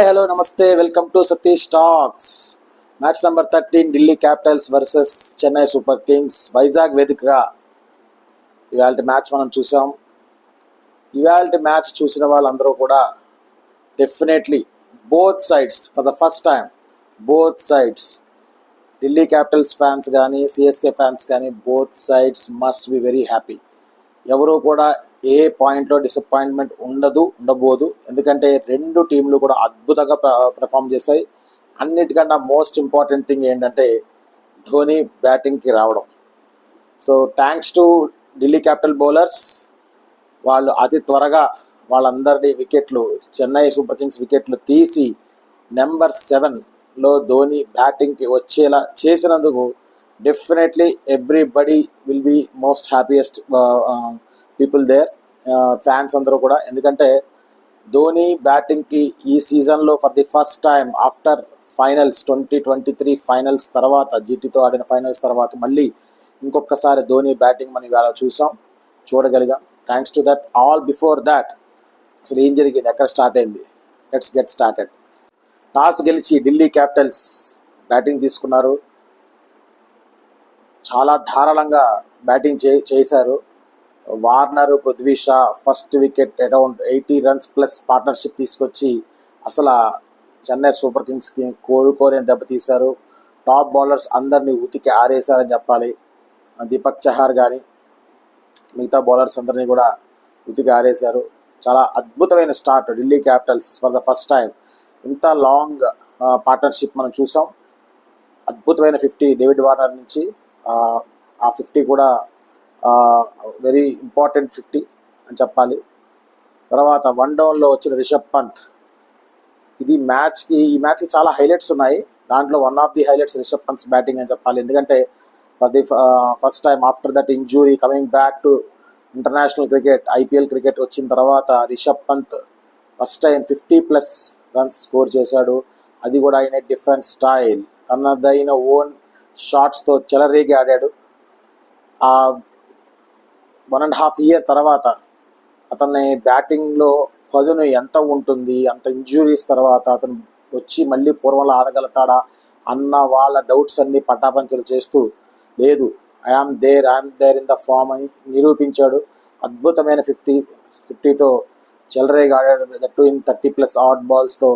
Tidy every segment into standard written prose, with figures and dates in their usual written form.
Hello నమస్తే, welcome to Satish talks. Match number 13 Delhi Capitals versus Chennai super Kings Vizag వేదికగా ఇవాళ match మనం చూసాం. ఇవాళ మ్యాచ్ చూసిన వాళ్ళందరూ కూడా definitely both sides for the first time both sides Delhi Capitals fans కానీ సిఎస్కే ఫ్యాన్స్ కానీ both sides must be very happy. ఎవరు కూడా ఏ పాయింట్లో డిసప్పాయింట్మెంట్ ఉండబోదు. ఎందుకంటే రెండు టీంలు కూడా అద్భుతంగా పెర్ఫామ్ చేశాయి. అన్నిటికన్నా మోస్ట్ ఇంపార్టెంట్ థింగ్ ఏంటంటే ధోని బ్యాటింగ్కి రావడం. So thanks to Delhi capital bowlers, వాళ్ళు అతి త్వరగా వాళ్ళందరినీ వికెట్లు, చెన్నై సూపర్ కింగ్స్ వికెట్లు తీసి నెంబర్ 7లో ధోని బ్యాటింగ్కి వచ్చేలా చేసినందుకు definitely everybody will be most happiest people there, fans అందరూ కూడా. ఎందుకంటే ధోని బ్యాటింగ్కి ఈ సీజన్లో for the first time after finals 2023 finals తర్వాత, జీటీతో ఆడిన ఫైనల్స్ తర్వాత మళ్ళీ ఇంకొకసారి ధోని బ్యాటింగ్ మనం ఇవాళ చూడగలిగాం. Thanks to that. All before that అసలు ఏం జరిగింది, ఎక్కడ స్టార్ట్ అయింది? Let's get started. టాస్ గెలిచి ఢిల్లీ క్యాపిటల్స్ బ్యాటింగ్ తీసుకున్నారు. చాలా ధారాళంగా బ్యాటింగ్ చేశారు. Warner, Prithvi Shah first wicket around 80 runs plus partnership తీసుకొచ్చి అసలు చెన్నై సూపర్ కింగ్స్కి కోలుకోలేని దెబ్బతీశారు. టాప్ బౌలర్స్ అందరినీ ఉతికి ఆరేశారని చెప్పాలి. దీపక్ చహార్ కానీ మిగతా బౌలర్స్ అందరినీ కూడా ఉతికి ఆరేశారు. చాలా అద్భుతమైన start Delhi Capitals. For the first time ఇంత లాంగ్ పార్ట్నర్షిప్ మనం చూసాం. అద్భుతమైన 50 డేవిడ్ వార్నర్ నుంచి. ఆ 50 కూడా వెరీ ఇంపార్టెంట్ 50 అని చెప్పాలి. తర్వాత వన్ డౌన్లో వచ్చిన రిషబ్ పంత్. ఈ మ్యాచ్కి చాలా హైలైట్స్ ఉన్నాయి. దాంట్లో one of the highlights Rishabh Pant's batting అని చెప్పాలి. ఎందుకంటే for the first time after that injury coming back to international cricket, IPL cricket వచ్చిన తర్వాత Rishabh Pant first time 50+ runs score చేశాడు. అది కూడా ఆయన డిఫరెంట్ స్టైల్, తనదైన ఓన్ షాట్స్తో చెలరేగి ఆడాడు. 1.5 year తర్వాత అతన్ని బ్యాటింగ్లో పదును ఎంత ఉంటుంది, అంత ఇంజురీస్ తర్వాత అతను వచ్చి మళ్ళీ పూర్వంలో ఆడగలుగుతాడా అన్న వాళ్ళ డౌట్స్ అన్ని పటాపంచలు చేస్తూ, లేదు I am there in the form అని నిరూపించాడు. అద్భుతమైన 50తో చెలరేగి ఆడాడు. దట్ ఇన్ 30+ ఆడ్ బాల్స్తో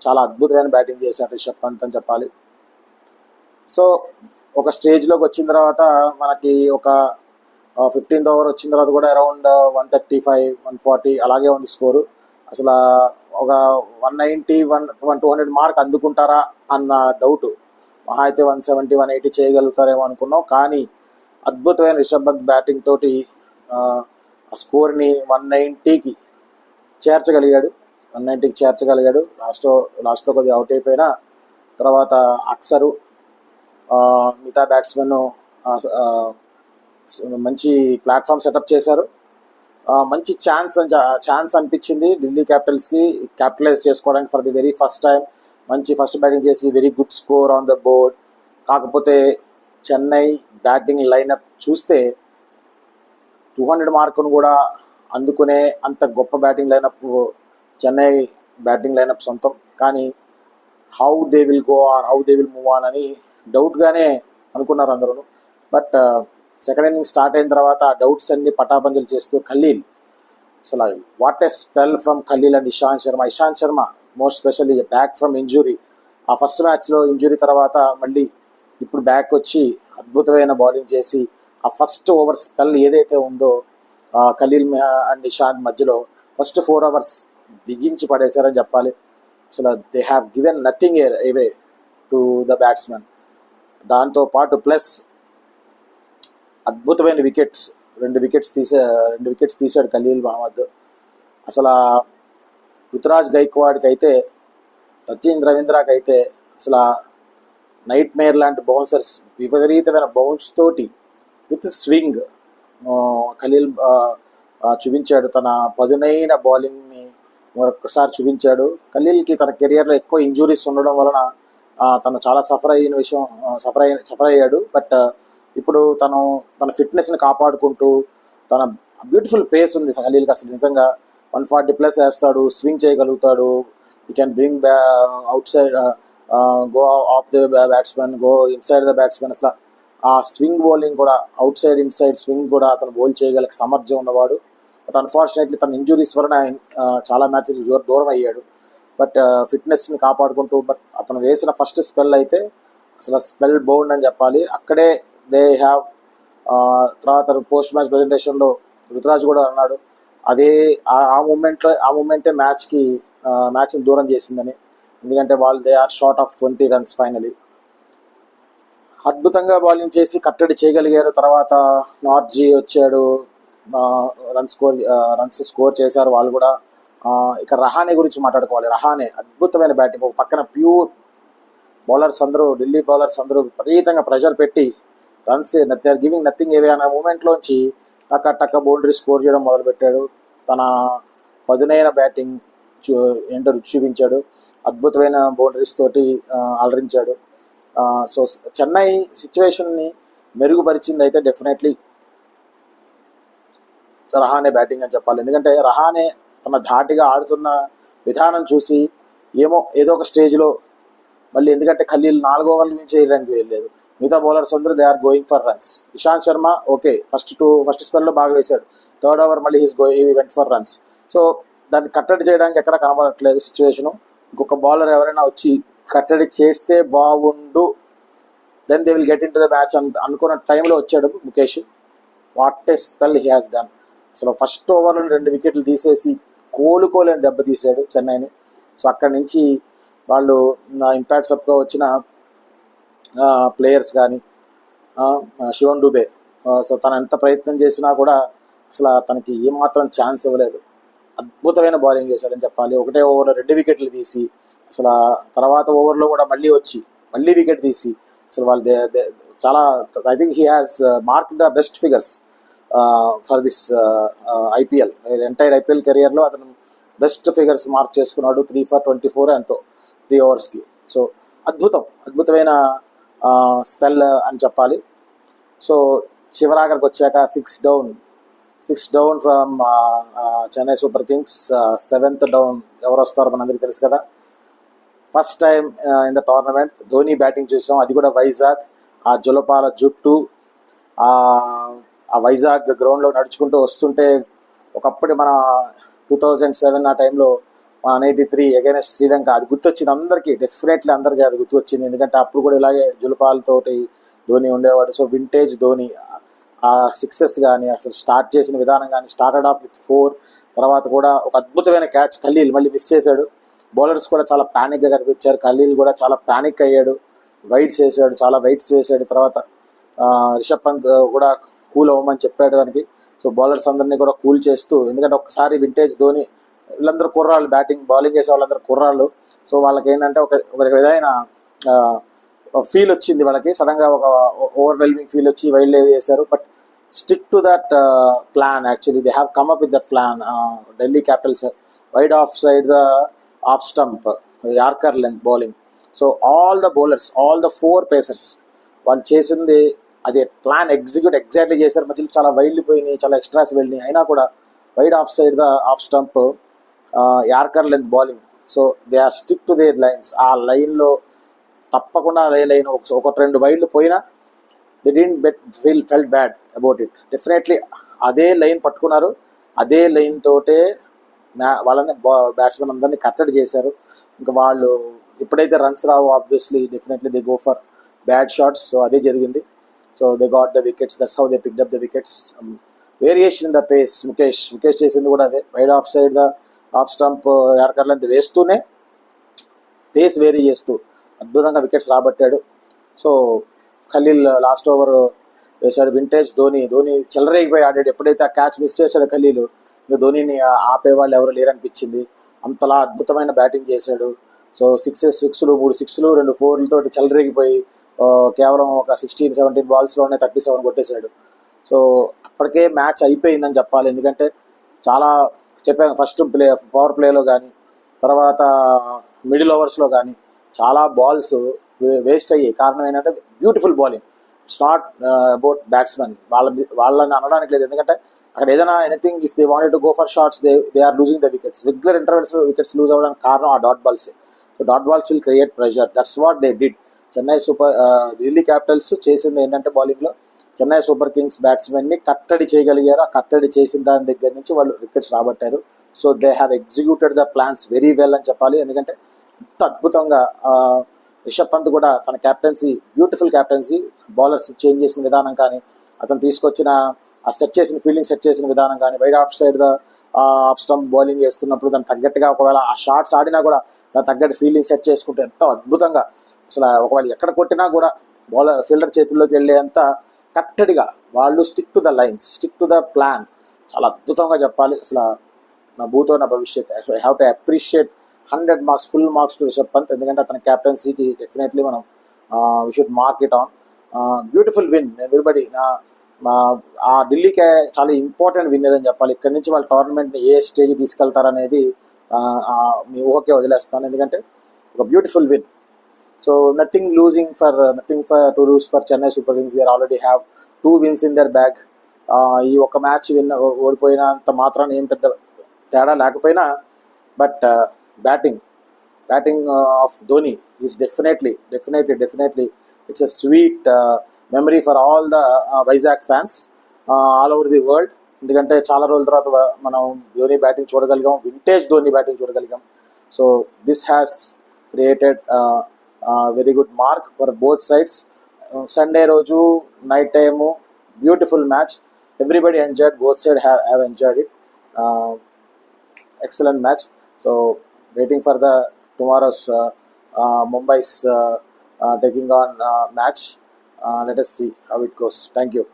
చాలా అద్భుతమైన బ్యాటింగ్ చేశాడు రిషబ్ పంత్ అని చెప్పాలి. సో ఒక స్టేజ్లోకి వచ్చిన తర్వాత మనకి ఒక 15th ఓవర్ వచ్చిన తర్వాత కూడా అరౌండ్ 135, 140 అలాగే ఉంది స్కోరు. అసలు ఒక 190, 200 మార్క్ అందుకుంటారా అన్న డౌట్. మహా అయితే 170, 180 చేయగలుగుతారేమో అనుకున్నాం. కానీ అద్భుతమైన రిషబ్ పంత్ బ్యాటింగ్ తోటి ఆ స్కోర్ని 190కి చేర్చగలిగాడు. లాస్ట్లో కొద్దిగా అవుట్ అయిపోయినా తర్వాత అక్సరు మిగతా బ్యాట్స్మెన్ మంచి ప్లాట్ఫామ్ సెటప్ చేశారు. మంచి ఛాన్స్ అనిపించింది ఢిల్లీ క్యాపిటల్స్కి క్యాపిటలైజ్ చేసుకోవడానికి. For the very first time మంచి ఫస్ట్ బ్యాటింగ్ చేసి very good score on the board. కాకపోతే చెన్నై బ్యాటింగ్ లైనప్ చూస్తే 200 మార్కును కూడా అందుకునే అంత గొప్ప batting lineup Chennai batting lineup సొంతం. కానీ how they will move on అని డౌట్గానే అనుకున్నారు అందరూ. బట్ సెకండ్ ఇన్నింగ్ స్టార్ట్ అయిన తర్వాత ఆ డౌట్స్ అన్ని పటాపంచలు చేస్తూ ఖలీల్, అసలు what a spell from Khaleel and Ishant Sharma most specially back from injury. ఆ ఫస్ట్ మ్యాచ్లో ఇంజురీ తర్వాత మళ్ళీ ఇప్పుడు బ్యాక్ వచ్చి అద్భుతమైన బౌలింగ్ చేసి ఆ ఫస్ట్ ఓవర్ స్పెల్ ఏదైతే ఉందో ఖలీల్ అండ్ ఇషాంత్ మధ్యలో ఫస్ట్ 4 hours బిగించి పడేశారని చెప్పాలి. అసలు they have given nothing away to the batsmen. దాంతోపాటు ప్లస్ అద్భుతమైన వికెట్స్, 2 వికెట్స్ తీశాడు ఖలీల్ మహమ్మద్. అసలు రుతురాజ్ గైక్వాడ్కి అయితే, రచీన్ రవీంద్రకి అయితే అసలు నైట్ మేర్ లాంటి బౌన్సర్స్ విపరీతమైన బౌన్స్ తోటి విత్ స్వింగ్ ఖలీల్ చూపించాడు. తన పదునైన బౌలింగ్ని మరొకసారి చూపించాడు. ఖలీల్కి తన కెరియర్లో ఎక్కువ ఇంజురీస్ ఉండడం వలన తను చాలా సఫర్ అయ్యాడు. బట్ ఇప్పుడు తన ఫిట్నెస్ని కాపాడుకుంటూ తన బ్యూటిఫుల్ పేస్ ఉంది ఖలీల్కి. అసలు నిజంగా 140+ వేస్తాడు, స్వింగ్ చేయగలుగుతాడు, he can bring outside, go off the batsman, go inside the batsman. అసలు ఆ స్వింగ్ బౌలింగ్ కూడా, అవుట్ సైడ్ ఇన్సైడ్ స్వింగ్ కూడా అతను బౌల్ చేయగల సామర్థ్యం ఉన్నవాడు. బట్ అన్ఫార్చునేట్లీ తన ఇంజురీస్ వలన చాలా మ్యాచ్లు దూరం అయ్యాడు. బట్ ఫిట్నెస్ని కాపాడుకుంటూ, బట్ అతను వేసిన ఫస్ట్ స్పెల్ అయితే అసలు స్పెల్ బౌండ్ అని చెప్పాలి. అక్కడే దే హ్యావ్, తర్వాత పోస్ట్ మ్యాచ్ ప్రజెంటేషన్లో రుతురాజ్ కూడా అన్నాడు, అదే ఆ మూమెంటే మ్యాచ్ని దూరం చేసిందని. ఎందుకంటే they are short of 20 runs finally. అద్భుతంగా బౌలింగ్ చేసి కట్టడి చేయగలిగారు. తర్వాత నార్జీ వచ్చాడు, రన్స్ స్కోర్ చేశారు వాళ్ళు కూడా. ఇక రహానే గురించి మాట్లాడుకోవాలి. రహానే అద్భుతమైన బ్యాటింగ్. ఒక పక్కన ప్యూర్ బౌలర్స్ అందరూ, ఢిల్లీ బౌలర్స్ అందరూ విపరీతంగా ప్రెషర్ పెట్టి runs they are giving nothing away అన్న మూమెంట్లోంచి టక్క బౌండరీ స్కోర్ చేయడం మొదలుపెట్టాడు. తన పదునైన బ్యాటింగ్ ఏంటో రుచి చూపించాడు. అద్భుతమైన బౌండరీస్ తోటి అలరించాడు. సో చెన్నై సిచ్యువేషన్ని మెరుగుపరిచింది అయితే డెఫినెట్లీ రహానే బ్యాటింగ్ అని చెప్పాలి. ఎందుకంటే రహానే తన ధాటిగా ఆడుతున్న విధానం చూసి ఏదో ఒక స్టేజ్లో మళ్ళీ, ఎందుకంటే ఖలీల్ 4 ఓవర్ల నుంచి వేయడానికి వెళ్ళలేదు. మిగతా బౌలర్స్ అందరూ they are going for runs. Ishant Sharma okay first స్పెల్లో బాగా వేశాడు. 3rd ఓవర్ మళ్ళీ he went for runs. So దాన్ని కట్టడి చేయడానికి ఎక్కడ కనబడట్లేదు సిచ్యువేషను. ఇంకొక బౌలర్ ఎవరైనా వచ్చి కట్టడి చేస్తే బాగుండు, then they will get into the match అనుకున్న టైంలో వచ్చాడు Mukesh. What a spell he has done. అసలు ఫస్ట్ ఓవర్లో 2 వికెట్లు తీసేసి కోలుకోలేని దెబ్బ తీశాడు చెన్నైని. సో అక్కడి నుంచి వాళ్ళు ఇంపాక్ట్ సబ్గా వచ్చిన ప్లేయర్స్ కానీ, శివన్ డుబే, సో తను ఎంత ప్రయత్నం చేసినా కూడా అసలు తనకి ఏమాత్రం ఛాన్స్ ఇవ్వలేదు. అద్భుతమైన బౌలింగ్ చేశాడని చెప్పాలి. ఒకటే ఓవర్లో 2 వికెట్లు తీసి, అసలు తర్వాత ఓవర్లో కూడా మళ్ళీ వికెట్ తీసి, అసలు వాళ్ళు చాలా, I think he has mark the best figures for this IPL. Entire IPL కెరియర్లో అతను బెస్ట్ ఫిగర్స్ మార్క్ చేసుకున్నాడు. 3 for 24 ఎంతో 3 ఓవర్స్కి. సో అద్భుతమైన స్పెల్ అని చెప్పాలి. సో చివరాఖరికి వచ్చాక 6 down from Chennai super Kings. 7th down ఎవరు వస్తారో మనందరికీ తెలుసు కదా. First time in the tournament Dhoni batting చూసాం, అది కూడా వైజాగ్. ఆ జులపాల జుట్టు, ఆ వైజాగ్ గ్రౌండ్లో నడుచుకుంటూ వస్తుంటే, ఒకప్పుడు మన 2007 ఆ టైంలో 183 అగైనెస్ట్ శ్రీలంక, అది గుర్తొచ్చింది అందరికీ. డెఫినెట్లీ అందరికీ అది గుర్తొచ్చింది. ఎందుకంటే అప్పుడు కూడా ఇలాగే జులపాలతోటి ధోని ఉండేవాడు. సో వింటేజ్ ధోని, ఆ సిక్సెస్ కానీ, అసలు స్టార్ట్ చేసిన విధానం కానీ, స్టార్టెడ్ ఆఫ్ విత్ 4, తర్వాత కూడా ఒక అద్భుతమైన క్యాచ్ ఖలీల్ మళ్ళీ మిస్ చేశాడు. బౌలర్స్ కూడా చాలా ప్యానిక్గా కనిపించారు. ఖలీల్ కూడా చాలా ప్యానిక్ అయ్యాడు, చాలా వైట్స్ వేసాడు. తర్వాత రిషబ్ పంత్ కూడా కూల్ అవ్వమని చెప్పాడు దానికి. సో బౌలర్స్ అందరినీ కూడా కూల్ చేస్తూ, ఎందుకంటే ఒకసారి వింటేజ్ ధోని, వీళ్ళందరూ కుర్రాళ్ళు, బౌలింగ్ చేసే వాళ్ళందరూ కుర్రాళ్ళు. సో వాళ్ళకి ఏంటంటే ఒక విధమైన ఫీల్ వచ్చింది వాళ్ళకి. సడన్గా ఒక ఓవర్వెల్మింగ్ ఫీల్ వచ్చి వైల్డ్ చేశారు. But stick to that plan. Actually they have come up with that plan. Delhi Capitals wide off side the off stump, yorker length bowling. So all the 4 pacers వాళ్ళు చేసింది అదే plan exactly చేశారు. మధ్యలో చాలా wild పోయినాయి, చాలా extras వెళ్ళినాయి. అయినా కూడా wide off side the off stump, yorker length bowling. So they are stick to their lines. ఆ లైన్లో తప్పకుండా అదే లైన్, 1-2 వైల్డ్ పోయినా they didn't felt bad about it. Definitely అదే లైన్ పట్టుకున్నారు. అదే లైన్ తోటే వాళ్ళని బ్యాట్స్మెన్ అందరినీ కట్టడి చేశారు. ఇంకా వాళ్ళు ఎప్పుడైతే రన్స్ రావు, obviously definitely they go for bad shots. So అదే జరిగింది. So they got the wickets. That's how they picked up the wickets. Variation in the pace. Mukesh చేసింది కూడా అదే. Wide off side the off stump, yorker length వేస్తూనే pace vary చేస్తూ అద్భుతంగా wickets రాబట్టాడు. So Khaleel last over వేశాడు. వింటేజ్ ధోని చెలరేగిపోయి ఆడాడు. ఎప్పుడైతే ఆ క్యాచ్ మిస్ చేశాడు ఖలీల్, ఇంకా ధోనిని ఆపేవాళ్ళు ఎవరు లేరనిపించింది. అంతలా అద్భుతమైన బ్యాటింగ్ చేశాడు. సో 6 6లు 3 6లు 2 4లతోటి చెలరేగిపోయి కేవలం ఒక 16-17 బాల్స్లోనే 37 కొట్టేశాడు. సో అప్పటికే మ్యాచ్ అయిపోయిందని చెప్పాలి. ఎందుకంటే చాలా చెప్పాను, ఫస్ట్ పవర్ ప్లేలో కానీ, తర్వాత మిడిల్ ఓవర్స్లో కానీ చాలా బాల్స్ వేస్ట్ అయ్యాయి. కారణం ఏంటంటే beautiful bowling. It's not about batsmen. వాళ్ళని అనడానికి లేదు, ఎందుకంటే అక్కడ ఏదైనా anything if they wanted to go for shots they are losing the wickets. Regular intervals wickets lose అవ్వడానికి కారణం ఆ dot balls. So dot balls will create pressure, that's what they did. Delhi Capitals చేసింది ఏంటంటే బౌలింగ్లో చెన్నై సూపర్ కింగ్స్ బ్యాట్స్మెన్ని కట్టడి చేయగలిగారు. ఆ కట్టడి చేసిన దాని దగ్గర నుంచి వాళ్ళు వికెట్స్ రాబట్టారు. So they have executed the plans very well అని చెప్పాలి. ఎందుకంటే అంత అద్భుతంగా రిషబ్ పంత్ కూడా తన captaincy, beautiful captaincy, bowlers change చేసిన విధానం కానీ, అతను తీసుకొచ్చిన ఆ సెట్ చేసిన ఫీల్డింగ్ సెట్ చేసిన విధానం కానీ, wide off side off stump bowling వేస్తున్నప్పుడు దానికి తగ్గట్టుగా ఒకవేళ ఆ షాట్స్ ఆడినా కూడా దాని తగ్గట్టు ఫీల్డింగ్ సెట్ చేసుకుంటే ఎంతో అద్భుతంగా అసలు ఒకవేళ ఎక్కడ కొట్టినా కూడా ఫీల్డర్ చేతుల్లోకి వెళ్ళేంత కట్టడిగా వాళ్ళు stick to the lines, stick to the plan. చాలా అద్భుతంగా చెప్పాలి. అసలు నా భూతో నా భవిష్యత్. I have to appreciate 100 marks, full marks to Rishabh Pant. ఎందుకంటే అతని క్యాప్టెన్సీకి డెఫినెట్లీ మనం we should mark it on. Beautiful win everybody. ఆ ఢిల్లీకే చాలా ఇంపార్టెంట్ విన్ ఏదని చెప్పాలి. ఇక్కడి నుంచి వాళ్ళ టోర్నమెంట్ని ఏ స్టేజ్ తీసుకెళ్తారనేది మీ ఊహకే వదిలేస్తాను, ఎందుకంటే ఒక beautiful win. So nothing to lose for Chennai Super Kings. They already have 2 wins in their bag. ఈ ఒక మ్యాచ్ ఓడిపోయినంత మాత్రాన ఏం పెద్ద తేడా లేకపోయినా, but batting of Dhoni is definitely it's a sweet memory for all the Vizag fans all over the world. ఎందుకంటే చాలా రోజుల తర్వాత మనం ధోని బ్యాటింగ్ చూడగలిగాం, వింటేజ్ ధోని బ్యాటింగ్ చూడగలిగాం. So this has created very good mark for both sides. Sunday రోజు night time beautiful match. Everybody enjoyed, both side have enjoyed it. Excellent match. So waiting for the tomorrow's Mumbai's taking on match. Let us see how it goes. Thank you.